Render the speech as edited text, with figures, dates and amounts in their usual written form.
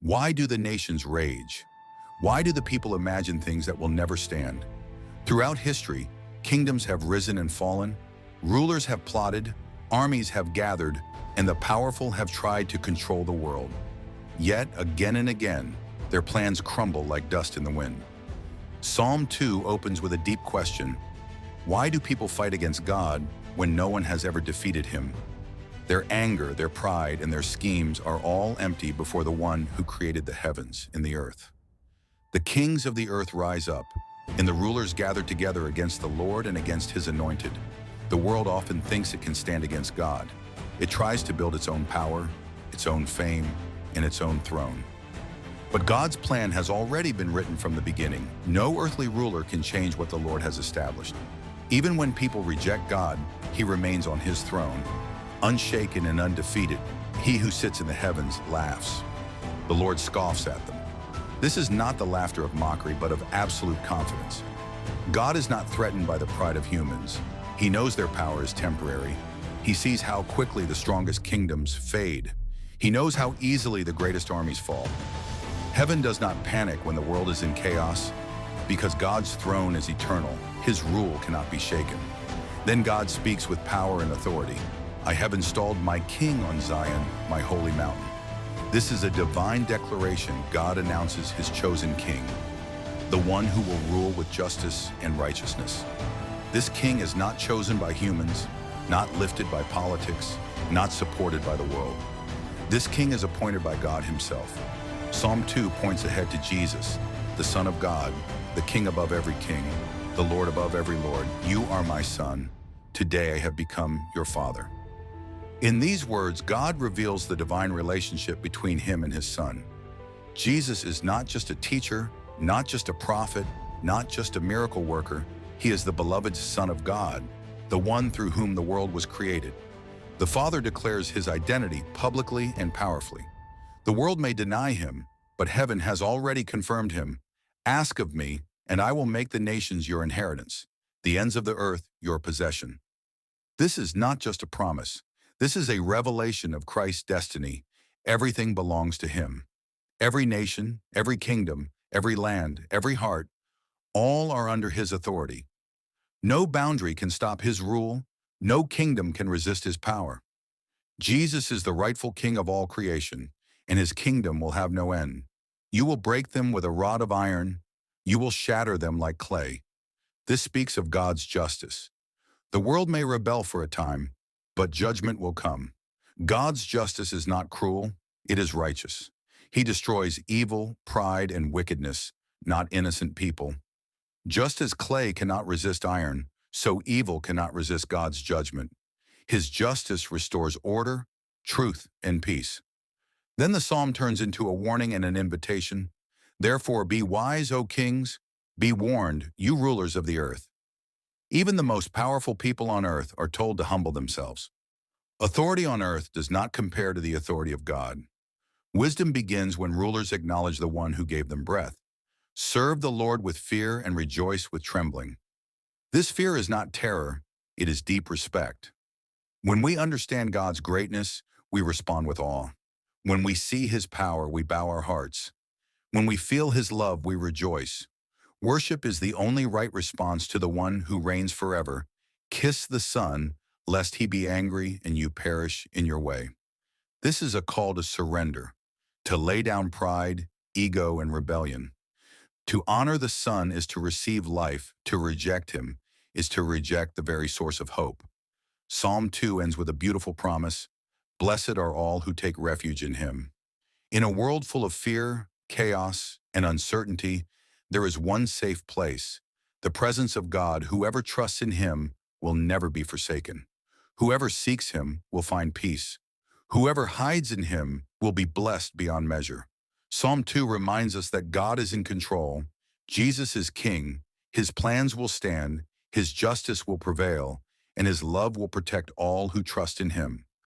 Why do the nations rage? Why do the people imagine things that will never stand? Throughout history, kingdoms have risen and fallen, rulers have plotted, armies have gathered, and the powerful have tried to control the world. Yet, again and again, their plans crumble like dust in the wind. Psalm 2 opens with a deep question. Why do people fight against God when no one has ever defeated him? Their anger, their pride, and their schemes are all empty before the one who created the heavens and the earth. The kings of the earth rise up, and the rulers gather together against the Lord and against his anointed. The world often thinks it can stand against God. It tries to build its own power, its own fame, and its own throne. But God's plan has already been written from the beginning. No earthly ruler can change what the Lord has established. Even when people reject God, he remains on his throne. Unshaken and undefeated, he who sits in the heavens laughs. The Lord scoffs at them. This is not the laughter of mockery, but of absolute confidence. God is not threatened by the pride of humans. He knows their power is temporary. He sees how quickly the strongest kingdoms fade. He knows how easily the greatest armies fall. Heaven does not panic when the world is in chaos, because God's throne is eternal. His rule cannot be shaken. Then God speaks with power and authority. I have installed my king on Zion, my holy mountain. This is a divine declaration. God announces his chosen king, the one who will rule with justice and righteousness. This king is not chosen by humans, not lifted by politics, not supported by the world. This king is appointed by God himself. Psalm 2 points ahead to Jesus, the Son of God, the King above every king, the Lord above every Lord. You are my son. Today I have become your father. In these words, God reveals the divine relationship between him and his son. Jesus is not just a teacher, not just a prophet, not just a miracle worker. He is the beloved Son of God, the one through whom the world was created. The Father declares his identity publicly and powerfully. The world may deny him, but heaven has already confirmed him. Ask of me, and I will make the nations your inheritance, the ends of the earth your possession. This is not just a promise. This is a revelation of Christ's destiny. Everything belongs to him. Every nation, every kingdom, every land, every heart, all are under his authority. No boundary can stop his rule. No kingdom can resist his power. Jesus is the rightful king of all creation, and his kingdom will have no end. You will break them with a rod of iron. You will shatter them like clay. This speaks of God's justice. The world may rebel for a time, but judgment will come. God's justice is not cruel, it is righteous. He destroys evil, pride, and wickedness, not innocent people. Just as clay cannot resist iron, so evil cannot resist God's judgment. His justice restores order, truth, and peace. Then the psalm turns into a warning and an invitation. Therefore be wise, O kings, be warned, you rulers of the earth. Even the most powerful people on earth are told to humble themselves. Authority on earth does not compare to the authority of God. Wisdom begins when rulers acknowledge the one who gave them breath. Serve the Lord with fear and rejoice with trembling. This fear is not terror, it is deep respect. When we understand God's greatness, we respond with awe. When we see his power, we bow our hearts. When we feel his love, we rejoice. Worship is the only right response to the one who reigns forever. Kiss the Son, lest he be angry and you perish in your way. This is a call to surrender, to lay down pride, ego, and rebellion. To honor the Son is to receive life. To reject him is to reject the very source of hope. Psalm 2 ends with a beautiful promise. Blessed are all who take refuge in him. In a world full of fear, chaos, and uncertainty, there is one safe place, the presence of God. Whoever trusts in him will never be forsaken. Whoever seeks him will find peace. Whoever hides in him will be blessed beyond measure. Psalm 2 reminds us that God is in control. Jesus is king. His plans will stand. His justice will prevail, and his love will protect all who trust in him.